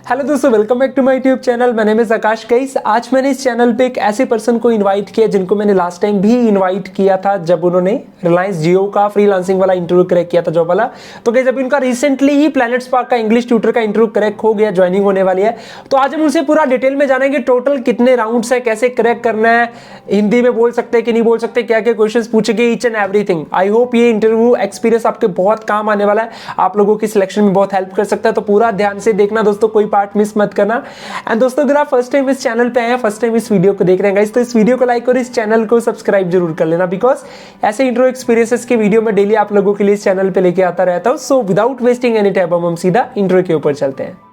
Hello दोस्तों, welcome back to my YouTube channel. मेरा name is Akash guys. आज मैंने इस चैनल पे एक ऐसे पर्सन को इनवाइट किया जिनको मैंने लास्ट टाइम भी इनवाइट किया था जब उन्होंने रिलायंस जियो का फ्रीलांसिंग वाला इंटरव्यू क्रैक किया था, जॉब वाला। तो गाइस अभी उनका रिसेंटली ही प्लैनेट स्पार्क का इंग्लिश ट्यूटर का इंटरव्यू क्रैक हो गया, ज्वाइनिंग होने वाली है। तो आज हम उनसे पूरा डिटेल में जानेंगे टोटल कितने राउंड्स है, कैसे क्रैक करना है, हिंदी में बोल सकते हैं कि नहीं बोल सकते, क्या क्या क्वेश्चन पूछेंगे, each and everything. I hope ये इंटरव्यू एक्सपीरियंस आपके बहुत काम आने वाला है, आप लोगों की सिलेक्शन में बहुत हेल्प कर सकता है। तो पूरा ध्यान से देखना दोस्तों, कोई पार्ट मिस मत करना। एंड दोस्तों, अगर आप फर्स्ट टाइम इस चैनल पे आए हैं, फर्स्ट टाइम इस वीडियो को देख रहे हैं गाइस, तो इस वीडियो को लाइक और इस चैनल को सब्सक्राइब जरूर कर लेना, बिकॉज ऐसे इंट्रो एक्सपीरियंसेस के वीडियो में डेली आप लोगों के लिए इस चैनल पे लेके आता रहता हूं। So without wasting any time हम सीधा इंट्रो के ऊपर चलते हैं।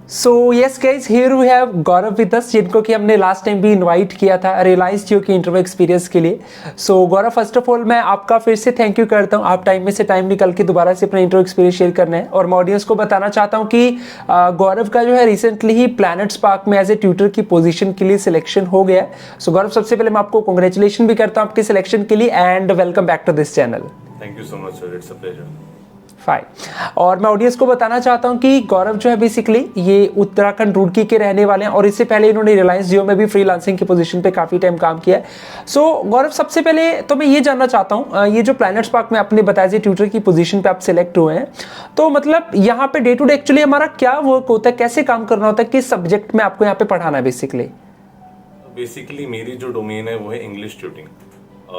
So yes guys, here we have Gaurav with us, जिनको कि हमने लास्ट टाइम भी इनवाइट किया था रिलायंस जियो के इंटरव्यू एक्सपीरियंस के लिए। सो गौरव, फर्स्ट ऑफ ऑल मैं आपका फिर से थैंक यू करता हूँ, आप टाइम में से टाइम निकल के दोबारा से अपना इंटरव्यू एक्सपीरियंस शेयर करना है। और मैं ऑडियंस को बताना चाहता हूँ कि गौरव का जो है रिसेंटली ही प्लैनेट स्पार्क में एज ए ट्यूटर की पोजीशन के लिए सिलेक्शन हो गया है। सो गौरव, सबसे पहले मैं आपको कॉन्ग्रेचुलेशन भी करता हूँ आपके सिलेक्शन के लिए, and welcome back to this channel. Thank you so much sir, it's a pleasure. Fine. और मैं ऑडियंस को बताना चाहता हूं कि गौरव जो है बेसिकली ये उत्तराखंड रुड़की के रहने वाले हैं और इससे पहले इन्होंने रिलायंस जियो में भी फ्रीलांसिंग की पोजीशन पे काफी टाइम काम किया है। सो गौरव, सबसे पहले तो मैं ये जानना चाहता हूं, ये जो प्लैनेट स्पार्क में आपने बताया ट्यूटर की पोजीशन पे आप सिलेक्ट हुए हैं, तो मतलब यहाँ पे डे टू डे एक्चुअली हमारा क्या वर्क होता है, कैसे काम करना होता है, किस सब्जेक्ट में आपको यहाँ पे पढ़ाना है बेसिकली मेरी जो डोमेन है वो है इंग्लिश ट्यूटिंग।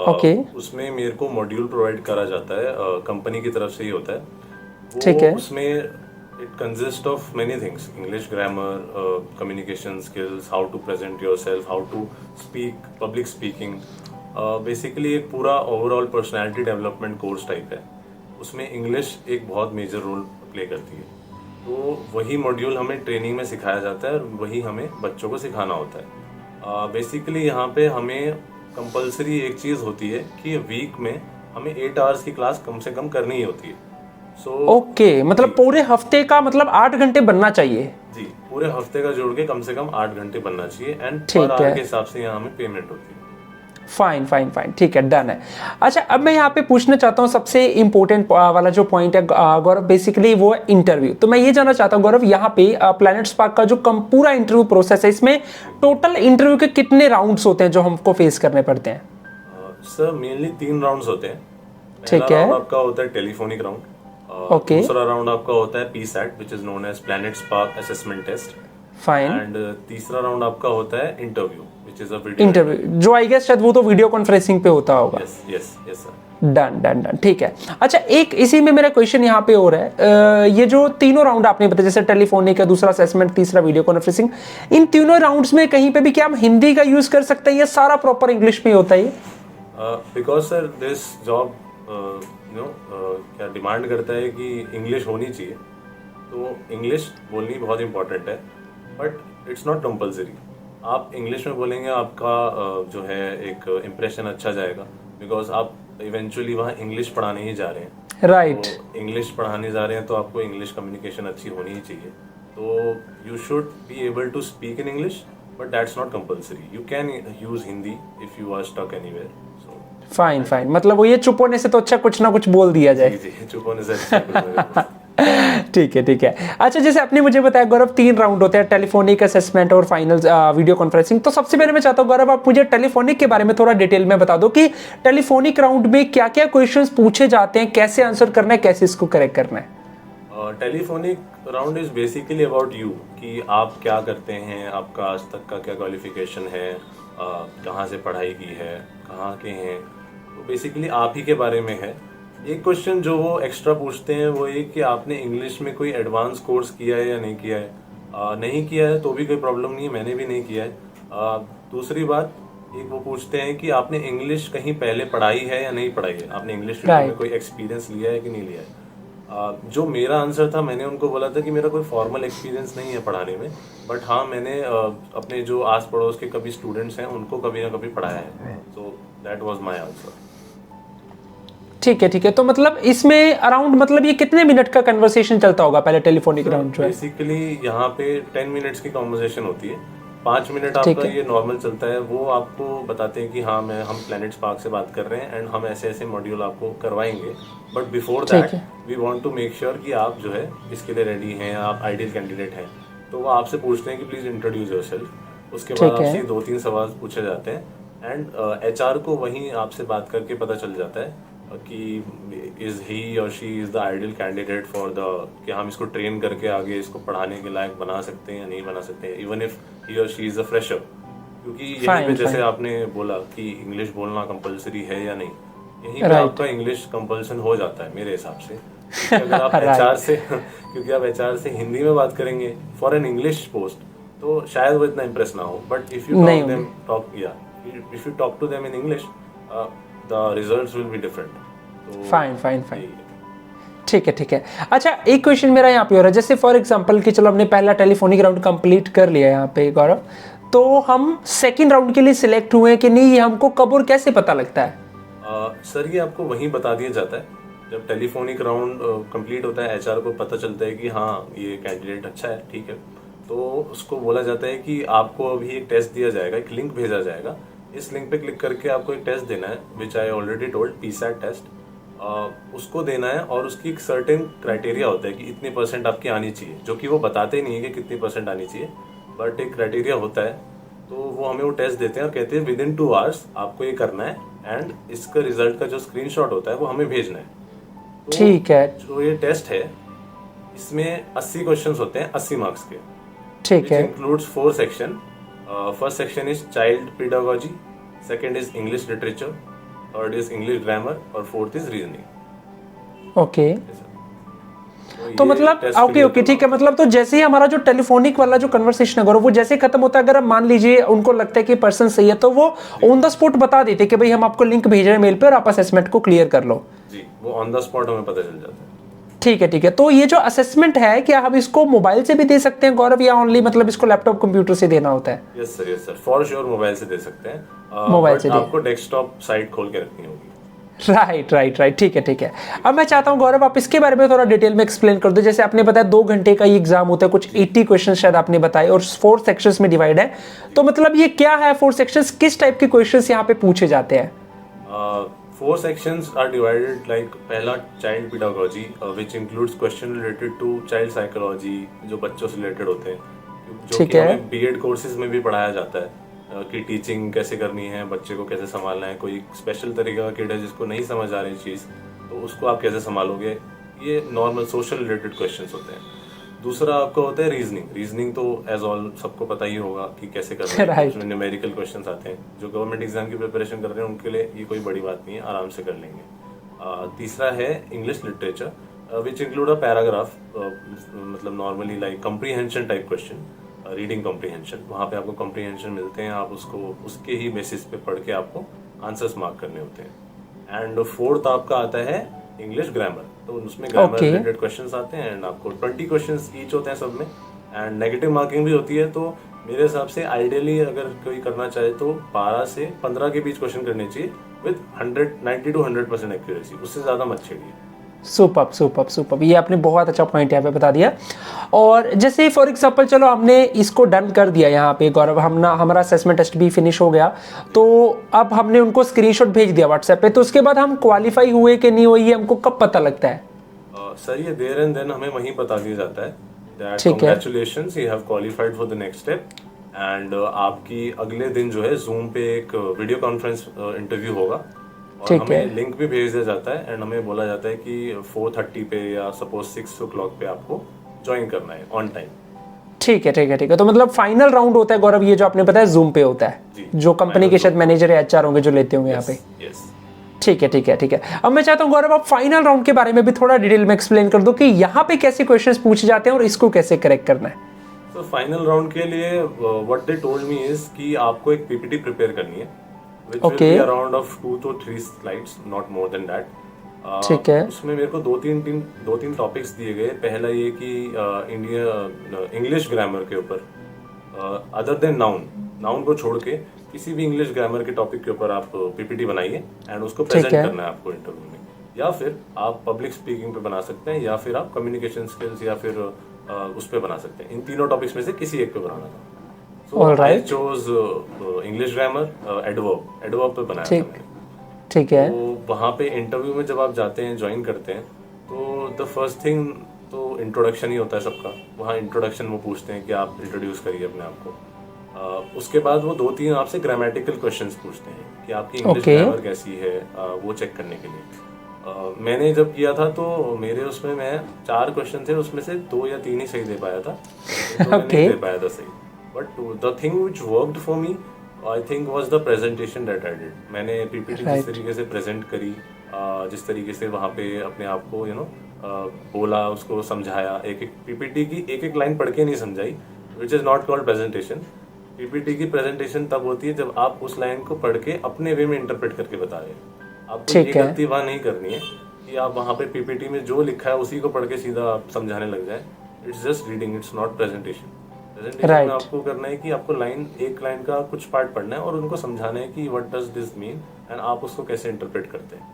ओके। उसमें मेरे को मॉड्यूल प्रोवाइड करा जाता है, कंपनी की तरफ से ही होता है। ठीक है। उसमें it consist of many things, English grammar, communication skills, how to present yourself, how to speak, public speaking. Basically एक पूरा overall personality development course type है। उसमें इंग्लिश एक बहुत मेजर रोल प्ले करती है। तो वही मॉड्यूल हमें ट्रेनिंग में सिखाया जाता है और वही हमें बच्चों को सिखाना होता है। बेसिकली यहाँ पे हमें कंपलसरी एक चीज़ होती है कि वीक में हमें 8 आवर्स की क्लास कम से कम करनी ही होती है। ओके, मतलब पूरे हफ्ते का मतलब 8 घंटे बनना चाहिए। जी, पूरे हफ्ते का जोड़ के कम से कम 8 घंटे बनना चाहिए, एंड ठीक पर आवर है। के हिसाब से यहाँ हमें पेमेंट होती है। फाइन फाइन फाइन, ठीक है, डन है। अच्छा, अब मैं यहाँ पे पूछना चाहता हूँ सबसे इंपॉर्टेंट वाला जो पॉइंट है गौरव, बेसिकली वो है इंटरव्यू। तो मैं ये जानना चाहता हूँ गौरव, यहाँ पे प्लैनेट स्पार्क का जो पूरा इंटरव्यू प्रोसेस है, इसमें टोटल इंटरव्यू के कितने राउंड्स होते हैं जो हमको फेस करने पड़ते हैं? सर मेनली 3 राउंड्स होते हैं। ठीक पहला है। राउंड आपका होता है टेलीफोनिक राउंड। ओके। दूसरा राउंड आपका होता है PSAT, which is known as Planet Spark assessment test. Fine. And तीसरा राउंड आपका होता है interview, which is a video interview, जो आई गेस शायद वो तो वीडियो कॉन्फ्रेंसिंग पे होता होगा। Yes yes yes sir. Done done done, ठीक है। अच्छा, एक इसी में मेरा क्वेश्चन यहाँ पे हो रहा है, ये जो तीनों राउंड आपने बताया, जैसे टेलीफोनिक का, दूसरा असेसमेंट, तीसरा वीडियो कॉन्फ्रेंसिंग, इन तीनों राउंड्स में कहीं पे भी क्या हम हिंदी का यूज कर सकते हैं या सारा प्रॉपर इंग्लिश में होता है? बिकॉज सर दिस जॉब क्या डिमांड करता है कि इंग्लिश होनी चाहिए, तो इंग्लिश बोलनी बहुत इंपॉर्टेंट है, बट इट्स नॉट कंपलसरी। आप इंग्लिश में बोलेंगे, आपका जो है एक इम्प्रेशन अच्छा जाएगा, बिकॉज आप इवेंचुअली वहाँ इंग्लिश पढ़ाने ही जा रहे हैं। राइट। तो इंग्लिश पढ़ाने जा रहे हैं तो आपको इंग्लिश कम्युनिकेशन अच्छी होनी ही चाहिए। तो you should be able to speak in English, but that's not compulsory. You can use Hindi if you are stuck anywhere. Fine fine, मतलब वो ये चुप होने से तो अच्छा कुछ ना कुछ बोल दिया जाए। जी, चुप होने से अच्छा कुछ ना ठीक है ठीक है। अच्छा, जैसे आपने मुझे बताया गौरव 3 राउंड होते हैं, टेलीफोनिक, असेसमेंट और फाइनल वीडियो कॉन्फ्रेंसिंग। तो सबसे पहले मैं चाहता हूँ गौरव, आप मुझे टेलीफोनिक के बारे में थोड़ा डिटेल में बता दो कि टेलीफोनिक राउंड में क्या क्या क्वेश्चंस पूछे जाते हैं, कैसे आंसर करना है, कैसे इसको करेक्ट करना है? Telephonic round is basically about you, कि आप क्या करते हैं, आपका आज तक का क्या क्वालिफिकेशन है, कहाँ से पढ़ाई की है, कहाँ के हैं। तो बेसिकली आप ही के बारे में है। एक क्वेश्चन जो वो एक्स्ट्रा पूछते हैं वो ये कि आपने इंग्लिश में कोई एडवांस कोर्स किया है या नहीं किया है। नहीं किया है तो भी कोई प्रॉब्लम नहीं है, मैंने भी नहीं किया है। दूसरी बात, एक वो पूछते हैं कि आपने इंग्लिश कहीं पहले पढ़ाई है या नहीं पढ़ाई है, आपने इंग्लिश में कोई एक्सपीरियंस लिया है कि नहीं लिया है। जो मेरा आंसर था, मैंने उनको बोला था कि मेरा कोई फॉर्मल एक्सपीरियंस नहीं है पढ़ाने में, बट हाँ मैंने अपने जो आस पड़ोस के कभी स्टूडेंट्स हैं उनको कभी ना कभी पढ़ाया है। So that was my answer. ठीक है ठीक है। तो मतलब इसमें अराउंड मतलब ये कितने मिनट का कन्वर्सेशन चलता होगा पहले टेलीफोनिक राउंड जो है? बेसिकली यहाँ पे 10 मिनट्स की कॉन्वर्सेशन होती है। 5 मिनट ठीक आपका है। ये नॉर्मल चलता है, वो आपको बताते हैं कि हाँ हम प्लैनेट स्पार्क से बात कर रहे हैं एंड हम ऐसे ऐसे मॉड्यूल आपको करवाएंगे, बट बिफोर ठीक दैट है। We want to make sure कि आप जो है इसके लिए रेडी हैं, आप आइडियल कैंडिडेट हैं। तो वो आपसे पूछते हैं कि प्लीज़ इंट्रोड्यूस योरसेल्फ। उसके बाद ठीक है। आपसे 2-3 सवाल पूछे जाते हैं एंड एचआर को वहीं आपसे बात करके पता चल जाता है कि इज ही और she is the ideal candidate for the, कि हम इसको ट्रेन करके आगे इसको पढ़ाने के लायक बना सकते हैं या नहीं बना सकते हैं, इवन इफ ही और शी इज अ फ्रेशर। क्योंकि यहीं Fine, पे जैसे fine. आपने बोला कि इंग्लिश बोलना कंपलसरी है या नहीं, यहीं पे Right. आपका इंग्लिश कंपल्सन हो जाता है मेरे हिसाब से। क्योंकि अगर आप एचआर से क्योंकि आप एचआर से हिंदी में बात करेंगे फॉर एन इंग्लिश पोस्ट, तो शायद वो इतना इम्प्रेस ना हो, बट इफ यू नहीं टॉक देम होंगे। टॉक या if you talk to them in English, the results will be different. तो फाइन फाइन फाइन। यही है। ठीक है ठीक है। अच्छा, एक क्वेश्चन मेरा यहाँ पे हो रहा है, जैसे फॉर एग्जांपल कि चलो हमने पहला टेलीफोनिक राउंड कंप्लीट कर लिया यहाँ पे गौरव, तो हम सेकंड राउंड के लिए सिलेक्ट हुए हैं कि नहीं, ये हमको कब और कैसे पता लगता है? सर ये आपको वहीं बता दिया जाता है जब टेलीफोनिक राउंड कंप्लीट होता है। एचआर को पता चलता है कि हाँ ये कैंडिडेट अच्छा है, ठीक है, तो उसको बोला जाता है कि आपको अभी एक टेस्ट दिया जाएगा, एक लिंक भेजा जाएगा, इस लिंक पे क्लिक करके आपको एक टेस्ट देना है, विच आई ऑलरेडी टोल्ड, पीसैट टेस्ट। उसको देना है और उसकी एक सर्टेन क्राइटेरिया होता है कि इतने परसेंट आपकी आनी चाहिए, जो कि वो बताते नहीं है कि कितनी परसेंट आनी चाहिए, बट एक क्राइटेरिया होता है। तो वो हमें वो टेस्ट देते हैं और कहते हैं विद इन 2 आवर्स आपको ये करना है एंड इसका रिजल्ट का जो स्क्रीनशॉट होता है वो हमें भेजना है। तो ठीक है जो ये टेस्ट है इसमें 80 क्वेश्चंस होते हैं, 80 मार्क्स के, ठीक which है includes 4 section. First section is child pedagogy, second is English literature, third is English grammar और fourth is reasoning. ओके। तो ये मतलब test ओके clear ओके ठीक है, करना मतलब तो जैसे ही हमारा जो टेलीफोनिक वाला जो कन्वर्सेशन है गौरव, वो जैसे खत्म होता है, अगर हम मान लीजिए उनको लगता है कि पर्सन सही है, तो वो ऑन द स्पॉट बता देते कि भाई हम आपको लिंक भेज रहे हैं मेल पे और आप असेसमेंट को क्लियर कर लो। जी, वो ऑन द स्पॉट हमें पता चल जाता है। ठीक है ठीक है। तो ये जो असेसमेंट है, क्या हम इसको मोबाइल से भी दे सकते हैं गौरव, या ओनली मतलब इसको लैपटॉप कंप्यूटर से देना होता है? Yes sir, for sure mobile से दे सकते हैं, मोबाइल but से दे। आपको डेस्कटॉप साइट खोल के रखनी होगी। राइट राइट राइट, ठीक है ठीक है। अब मैं चाहता हूँ गौरव आप इसके बारे में थोड़ा डिटेल में एक्सप्लेन कर दो। जैसे आपने बताया 2 घंटे का ये एग्जाम होता है, कुछ 80 क्वेश्चन शायद आपने बताए, और 4 सेक्शंस में डिवाइड है, तो मतलब ये क्या है 4 सेक्शंस, किस टाइप के क्वेश्चंस यहाँ पे पूछे जाते हैं? 4 sections are divided, like पहला child pedagogy, which includes question related to child psychology, जो बच्चों से रिलेटेड होते हैं, जो ठीक कि है। हमें बीएड कोर्सेज में भी पढ़ाया जाता है कि टीचिंग कैसे करनी है, बच्चे को कैसे संभालना है। कोई स्पेशल तरीके का किड है जिसको नहीं समझ आ रही चीज़, तो उसको आप कैसे संभालोगे, ये नॉर्मल सोशल रिलेटेड क्वेश्चंस होते हैं। दूसरा आपका होता है रीजनिंग तो एज ऑल सबको पता ही होगा कि कैसे करना है। Right. उसमें न्यूमेरिकल क्वेश्चंस आते हैं, जो गवर्नमेंट एग्जाम की प्रिपरेशन कर रहे हैं उनके लिए ये कोई बड़ी बात नहीं है, आराम से कर लेंगे। तीसरा है English literature, which include a paragraph, मतलब normally like comprehension type question, reading comprehension. वहाँ पे आपको कम्प्रीहेंशन मिलते हैं, आप उसको उसके ही बेसिस पे पढ़ के आपको आंसर्स मार्क करने होते हैं। एंड फोर्थ आपका आता है इंग्लिश ग्रामर, तो उसमें ग्रामर Okay. रिलेटेड क्वेश्चंस आते हैं एंड आपको 20 क्वेश्चंस ईच होते हैं सब में, एंड नेगेटिव मार्किंग भी होती है। तो मेरे हिसाब से आइडियली अगर कोई करना चाहे तो 12 से 15 के बीच क्वेश्चन करने चाहिए विद 90 to 100% एक्यूरेसी, उससे ज़्यादा मत छेड़िए। सुपर सुपर सुपर, ये आपने बहुत अच्छा पॉइंट यहाँ पे बता दिया। और जैसे फॉर एग्जांपल चलो हमने इसको डन कर दिया यहाँ पे गौरव, हमारा असेसमेंट टेस्ट भी फिनिश हो गया, तो अब हमने उनको स्क्रीनशॉट भेज दिया व्हाट्सएप पे, तो उसके बाद हम क्वालिफाई हुए कि नहीं हुए ये हमको कब पता लगता है? सर ये देयर एंड देन हमें वहीं बता दिया जाता है दैट ठीक है। Congratulations, you have qualified for the next step. And आपकी अगले दिन जो है जूम पे एक वीडियो कॉन्फ्रेंस इंटरव्यू होगा, और ठीक हमें है। लिंक भी भेज दिया जाता है एंड हमें बोला जाता है कि 4:30 पे या सपोज 6 o'clock पे आपको ज्वाइन करना है ऑन टाइम। ठीक है ठीक है ठीक है। तो मतलब फाइनल राउंड होता है गौरव, ये जो आपने बताया जूम पे होता है, जी, जो कंपनी के final शायद मैनेजर या एचआर होंगे जो लेते होंगे यहाँ पे। यस। ठीक है ठीक है ठीक है। अब मैं चाहता हूँ गौरव आप फाइनल राउंड के बारे में भी थोड़ा डिटेल में एक्सप्लेन कर दो कि यहाँ पे कैसे क्वेश्चंस पूछे जाते हैं और इसको कैसे करेक्ट करना है। तो फाइनल राउंड के लिए what they told me is कि आपको एक पीपीटी प्रिपेयर करनी है, which will Okay. be around of 2 to 3 slides, not more than that. ठीक है। उसमें मेरे को दो तीन टॉपिक्स दिए गए। पहला ये कि इंग्लिश ग्रामर के ऊपर, अदर देन नाउन को छोड़ के किसी भी इंग्लिश ग्रामर के टॉपिक के ऊपर आप पीपीटी बनाइए एंड उसको प्रेजेंट है। करना है आपको इंटरव्यू में, या फिर आप पब्लिक स्पीकिंग पे बना सकते हैं, या फिर आप कम्युनिकेशन स्किल्स, या फिर उस पे बना सकते हैं। इन तीनों टॉपिक्स में से किसी एक पे बनाना था। तो All आई right. Chose English grammar adverb पे बनाया था ठीक मैंने। ठीक है। तो वहाँ पे इंटरव्यू में जब आप जाते हैं, ज्वाइन करते हैं, तो द फर्स्ट थिंग तो इंट्रोडक्शन ही होता है सबका। वहाँ इंट्रोडक्शन वो पूछते हैं कि आप इंट्रोड्यूस करिए अपने आप को। उसके बाद वो 2-3 आपसे ग्रामेटिकल क्वेश्चंस पूछते हैं कि आपकी इंग्लिश ओके। ग्रामर कैसी है, वो चेक करने के लिए। मैंने जब किया था तो मेरे उसमें मैं 4 क्वेश्चन थे, उसमें से 2 या 3 ही सही दे पाया था, तो मैं नहीं ओके। दे पाया था सही। But the thing which worked for me I think was the presentation that I did. मैंने पीपीटी जिस राइट। तरीके से प्रेजेंट करी, जिस तरीके से वहाँ पे अपने आप को बोला, उसको समझाया, एक एक पीपीटी की एक एक लाइन पढ़ के नहीं समझाई, which is not called presentation. PPT की प्रेजेंटेशन तब होती है जब आप उस लाइन को पढ़ के अपने वे में इंटरप्रेट करके बता रहे हैं। आपको ये ठीक है। गलती वहाँ नहीं करनी है कि आप वहाँ पे पीपीटी में जो लिखा है उसी को पढ़ के सीधा आप समझाने लग जाए। It's just reading, it's not presentation. Presentation Right. में आपको करना है कि आपको एक लाइन का कुछ पार्ट पढ़ना है और उनको समझाना है कि what does this mean and आप उसको कैसे इंटरप्रेट करते हैं।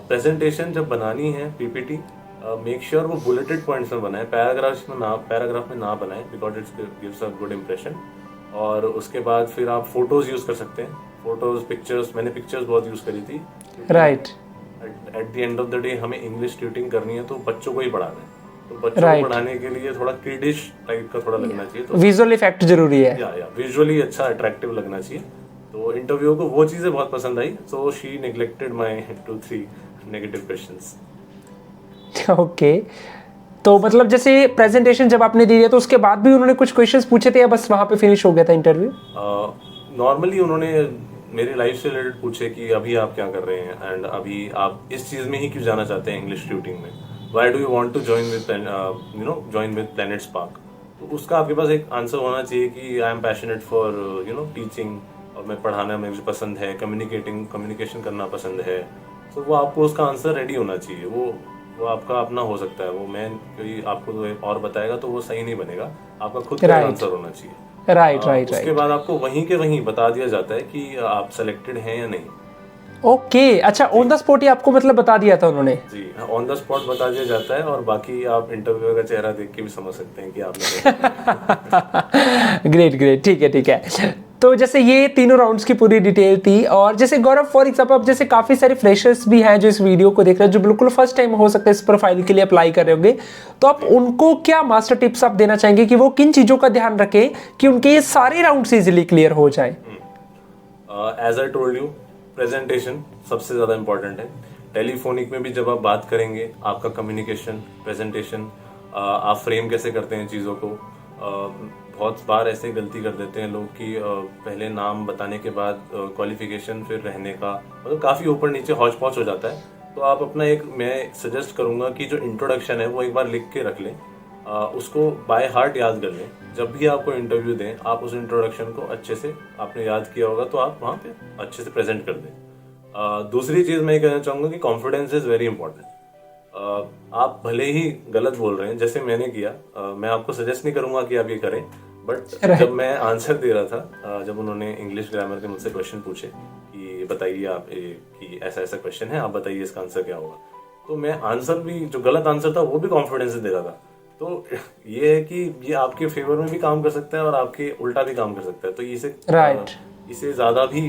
प्रेजेंटेशन जब बनानी है पीपीटी, मेक श्योर वो बुलेटेड पॉइंट्स में बनाए, पैराग्राफ में ना बनाए, because it's gives a good impression. और उसके बाद फिर आप फोटोज यूज कर सकते हैं, फोटोज, पिक्चर्स। मैंने पिक्चर्स बहुत यूज करी थी। Right. At the end of the day हमें इंग्लिश ट्यूटिंग करनी है तो बच्चों को ही पढ़ाना है, तो बच्चों Right. को पढ़ाने के लिए थोड़ा किडिश टाइप का थोड़ा लगना चाहिए। तो विजुअल इफेक्ट जरूरी है। या विजुअली अच्छा अट्रैक्टिव लगना चाहिए। तो इंटरव्यू को वो चीज़ें बहुत पसंद आई, so she neglected my 2-3 negative questions. Okay. तो मतलब जैसे प्रेजेंटेशन जब आपने दी है तो उसके बाद भी उन्होंने कुछ क्वेश्चंस पूछे थे या बस वहां पे फिनिश हो गया था इंटरव्यू? नॉर्मली उन्होंने मेरी लाइफ से रिलेटेड पूछे कि अभी आप क्या कर रहे हैं एंड अभी आप इस चीज़ में ही क्यों जाना चाहते हैं इंग्लिश ट्यूटिंग में, why do you want to join with Planet Spark. तो उसका आपके पास एक आंसर होना चाहिए कि I am passionate for teaching, और मैं पढ़ाना मुझे पसंद है, कम्युनिकेशन करना पसंद है। तो वो आपको उसका आंसर रेडी होना चाहिए। वो आपका अपना हो सकता है, वो मैं कोई आपको और बताएगा तो वो सही नहीं बनेगा, आपका खुद का Right. आंसर होना चाहिए। राइट राइट उसके राइट। बाद आपको वहीं के वहीं बता दिया जाता है कि आप सेलेक्टेड हैं या नहीं। ओके, अच्छा, ऑन द स्पॉट ही आपको मतलब बता दिया था उन्होंने? जी, ऑन द स्पॉट बता दिया जाता है, और बाकी आप इंटरव्यूअर का चेहरा देख के भी समझ सकते हैं कि आपने ग्रेट ग्रेट, ठीक है ठीक है। तो जैसे ये तीनों राउंड्स की पूरी डिटेल थी, और जैसे गौरव फॉर एग्जाम्पल अब जैसे काफी सारे फ्रेशर्स भी हैं जो इस वीडियो को देख रहे हैं, जो बिल्कुल फर्स्ट टाइम हो सकता है इस प्रोफाइल के लिए अप्लाई कर रहे होंगे, तो आप उनको क्या मास्टर टिप्स आप देना चाहेंगे कि वो किन चीजों का ध्यान रखें कि उनके ये सारे राउंड्स इजीली क्लियर हो जाए? As I told you, presentation सबसे ज़्यादा इंपॉर्टेंट है। टेलीफोनिक में भी जब आप बात करेंगे, आपका कम्युनिकेशन, प्रेजेंटेशन, आप फ्रेम कैसे करते हैं चीज़ों को। बहुत बार ऐसे गलती कर देते हैं लोग कि पहले नाम बताने के बाद क्वालिफिकेशन, फिर रहने का, मतलब काफ़ी ऊपर नीचे हौच पौच हो जाता है। तो आप अपना मैं सजेस्ट करूँगा कि जो इंट्रोडक्शन है वो एक बार लिख के रख लें, उसको बाय हार्ट याद कर लें। जब भी आपको इंटरव्यू दें, आप उस इंट्रोडक्शन को अच्छे से, आपने याद किया होगा तो आप वहाँ पे अच्छे से प्रेजेंट कर दें। दूसरी चीज़ मैं ये कहना चाहूँगा कि कॉन्फिडेंस इज़ वेरी इंपॉर्टेंट। आप भले ही गलत बोल रहे हैं, जैसे मैंने किया, मैं आपको सजेस्ट नहीं करूँगा कि आप ये करें, बट जब मैं आंसर दे रहा था, जब उन्होंने इंग्लिश ग्रामर के मुझसे क्वेश्चन पूछे कि बताइए आप कि ऐसा ऐसा क्वेश्चन है, आप बताइए इसका आंसर क्या होगा, तो मैं आंसर भी, जो गलत आंसर था वो भी कॉन्फिडेंस से दे रहा था। तो ये है कि ये आपके फेवर में भी काम कर सकता है और आपके उल्टा भी काम कर सकता है। तो इसे ज़्यादा भी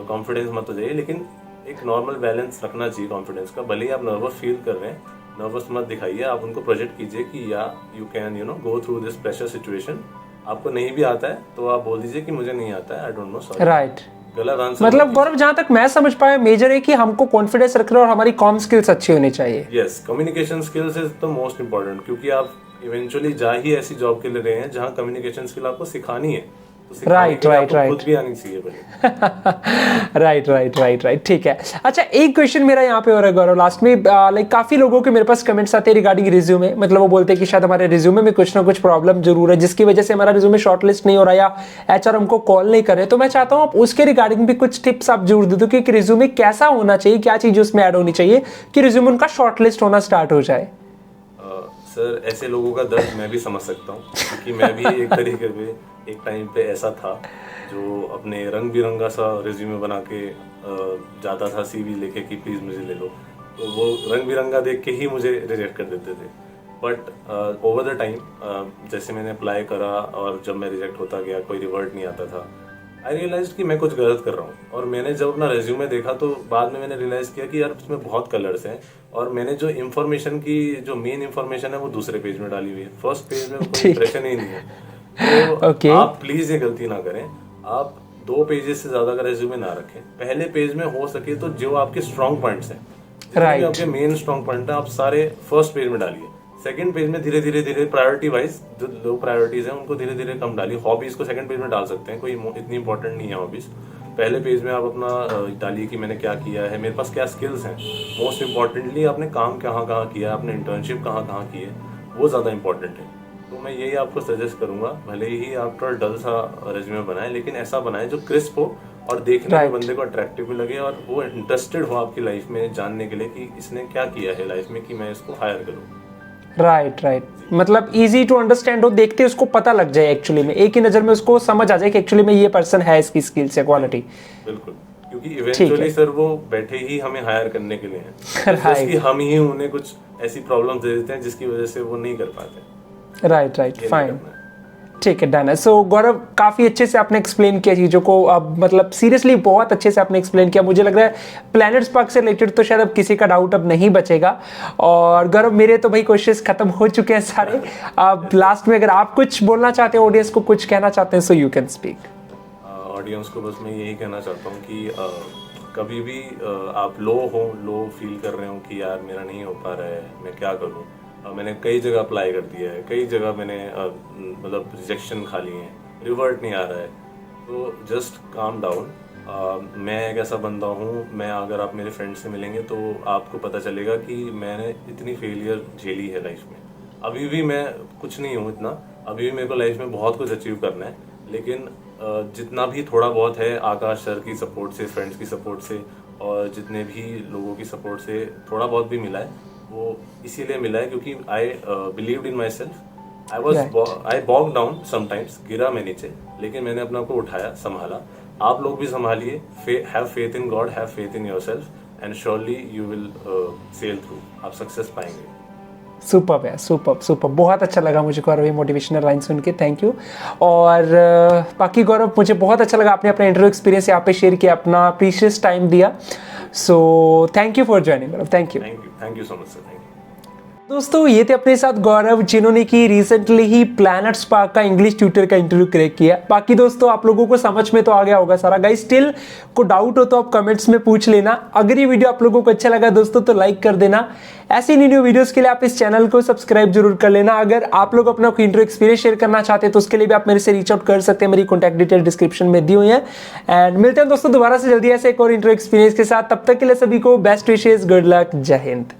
कॉन्फिडेंस मत हो जाइए, लेकिन एक नॉर्मल बैलेंस रखना चाहिए कॉन्फिडेंस का। भले ही आप नर्वस फील कर रहे हैं, नर्वस मत दिखाइए, आप उनको प्रोजेक्ट कीजिए कि या you can go through this pressure situation. आपको नहीं भी आता है तो आप बोल दीजिए कि मुझे नहीं आता है, I don't know, sorry. Right. गलत आंसर मतलब गौरव, जहां तक मैं समझ पाया, मेजर है कि हमको कॉन्फिडेंस रखना और हमारी कॉम स्किल्स अच्छी होनी चाहिए। Yes, communication skills is the most important, क्योंकि आप इवेंचुअली जा ही ऐसी जॉब के लिए रहे हैं जहाँ कम्युनिकेशन स्किल आपको सिखानी है, तो सिखाने के लिए आपको खुद भी आनी चाहिए पहले। राइट, ठीक है। अच्छा, एक क्वेश्चन मेरा यहाँ पे हो रहा है गौरव, लास्ट में, लाइक काफी लोगों के मेरे पास कमेंट्स आते हैं रिगार्डिंग रिज्यूमे। मतलब वो बोलते हैं कि शायद हमारे रिज्यूमे में कुछ ना कुछ प्रॉब्लम जरूर है, जिसकी वजह से हमारा रिज्यूमे शॉर्टलिस्ट नहीं हो रहा या एचआर हमको कॉल नहीं कर रहे। तो मैं चाहता हूँ आप उसके रिगार्डिंग भी कुछ टिप्स आप जरूर दे दो कि रिज्यूमे कैसा होना चाहिए, क्या चीजें उसमें ऐड होनी चाहिए कि रिज्यूमे उनका शॉर्टलिस्ट होना स्टार्ट हो जाए। सर, ऐसे लोगों का दर्द मैं भी समझ सकता हूँ, क्योंकि मैं भी एक तरीके पे एक टाइम पे ऐसा था जो अपने रंग बिरंगा सा रिज्यूमे बना के जाता था सीवी लेके कि प्लीज़ मुझे ले लो, तो वो रंग बिरंगा देख के ही मुझे रिजेक्ट कर देते थे। बट ओवर द टाइम जैसे मैंने अप्लाई करा और जब मैं रिजेक्ट होता गया, कोई रिवर्ट नहीं आता था, आई रियलाइज कि मैं कुछ गलत कर रहा हूँ। और मैंने जब अपना रेज्यूमे देखा तो बाद में मैंने रियलाइज किया कि यार उसमें बहुत कलर्स हैं, और मैंने जो इन्फॉर्मेशन की जो मेन इन्फॉर्मेशन है वो दूसरे पेज में डाली हुई है, फर्स्ट पेज में कोई इंप्रेशन ही नहीं है। तो आप प्लीज ये गलती ना करें, आप 2 पेजेस से ज्यादा का रेज्यूमे ना रखें। पहले पेज में हो सके तो जो आपके स्ट्रॉन्ग पॉइंट्स हैं, राइट, आपके मेन स्ट्रॉन्ग पॉइंट है, आप सारे फर्स्ट पेज में डालिए। सेकंड पेज में धीरे धीरे प्रायोरिटी वाइज जो लो प्रायोरिटीज हैं उनको धीरे धीरे कम डालिए। हॉबीज को सेकंड पेज में डाल सकते हैं, कोई इतनी इंपॉर्टेंट नहीं है हॉबीज। पहले पेज में आप अपना डालिए कि मैंने क्या किया है, मेरे पास क्या स्किल्स हैं, मोस्ट इम्पॉर्टेंटली आपने काम कहाँ कहाँ किया, आपने इंटर्नशिप कहाँ कहाँ की है, वो ज़्यादा इंपॉर्टेंट है। तो मैं यही आपको सजेस्ट करूंगा, भले ही आप थोड़ा डल सा रेज्यूमे बनाएं, लेकिन ऐसा बनाएं जो क्रिस्प हो और देखने में बंदे को अट्रैक्टिव भी लगे और वो इंटरेस्टेड हो आपकी लाइफ में जानने के लिए कि इसने क्या किया है लाइफ में कि मैं इसको हायर करूँ। राइट, मतलब इजी टू अंडरस्टैंड हो, देखते उसको पता लग जाए, एक्चुअली में एक ही नजर में उसको समझ आ जाए कि एक्चुअली में ये पर्सन है, इसकी स्किल्स है, क्वालिटी। बिल्कुल, क्योंकि इवेंचुअली सर वो बैठे ही हमें हायर करने के लिए हैं, जैसे हम ही उन्हें कुछ ऐसी प्रॉब्लम्स दे देते हैं जिसकी वजह से वो नहीं कर पाते। राइट, फाइन, ठीक है, डन है। सो गौरव, काफ़ी अच्छे से आपने एक्सप्लेन किया चीज़ों को, अब मतलब सीरियसली बहुत अच्छे से आपने एक्सप्लेन किया। मुझे लग रहा है प्लैनेट स्पार्क से रिलेटेड तो शायद अब किसी का डाउट अब नहीं बचेगा। और गौरव, मेरे तो भाई क्वेश्चंस खत्म हो चुके हैं सारे। अब लास्ट में अगर आप कुछ बोलना चाहते हैं, ऑडियंस को कुछ कहना चाहते हैं, so you can speak. Audience को बस मैं यही कहना चाहता हूँ कि कभी भी आप लो फील कर रहे हो कि यार मेरा नहीं हो पा रहा है, मैं क्या करूँ। मैंने कई जगह अप्लाई कर दिया है, कई जगह मैंने मतलब रिजेक्शन खा लिए हैं, रिवर्ट नहीं आ रहा है, तो जस्ट काम डाउन। मैं एक ऐसा बंदा हूँ, मैं अगर आप मेरे फ्रेंड से मिलेंगे तो आपको पता चलेगा कि मैंने इतनी फेलियर झेली है लाइफ में। अभी भी मैं कुछ नहीं हूँ इतना, अभी भी मेरे को लाइफ में बहुत कुछ अचीव करना है, लेकिन जितना भी थोड़ा बहुत है आकाश सर की सपोर्ट से, फ्रेंड्स की सपोर्ट से और जितने भी लोगों की सपोर्ट से थोड़ा बहुत भी मिला है, वो इसीलिए मिला है क्योंकि I believed in my self. I bog down sometimes, गिरा मैं नीचे, लेकिन मैंने अपने आप को उठाया, संभाला। आप लोग भी संभालिए, have faith in god, have faith in yourself and surely you will sail through, आप सक्सेस पाएंगे। सुपर है, सुपर, बहुत अच्छा लगा मुझे गौरव ये मोटिवेशनल लाइन सुन के, थैंक यू। और बाकी गौरव, मुझे बहुत अच्छा लगा आपने अपना इंटरव्यू एक्सपीरियंस यहाँ पे शेयर किया, अपना प्रीशियस टाइम दिया। So thank you for joining Gaurav, thank you so much sir, thank you. दोस्तों, ये थे अपने साथ गौरव, जिन्होंने की रिसेंटली ही प्लैनेट स्पार्क का इंग्लिश ट्यूटर का इंटरव्यू क्रैक किया। बाकी दोस्तों, आप लोगों को समझ में तो आ गया होगा सारा। गाइस, स्टिल को डाउट हो तो आप कमेंट्स में पूछ लेना। अगर ये वीडियो आप लोगों को अच्छा लगा दोस्तों तो लाइक कर देना। ऐसी न्यू वीडियोस के लिए आप इस चैनल को सब्सक्राइब जरूर कर लेना। अगर आप लोग अपना कोई इंटरव्यू एक्सपीरियंस शेयर करना चाहते हैं तो उसके लिए भी आप मेरे से रीच आउट कर सकते हैं, मेरी कॉन्टैक्ट डिटेल डिस्क्रिप्शन में दी हुई है। एंड मिलते हैं दोस्तों दोबारा से जल्दी ऐसे एक और इंटरव्यू एक्सपीरियंस के साथ। तब तक के लिए सभी को बेस्ट विशेस, गुड लक, जय हिंद।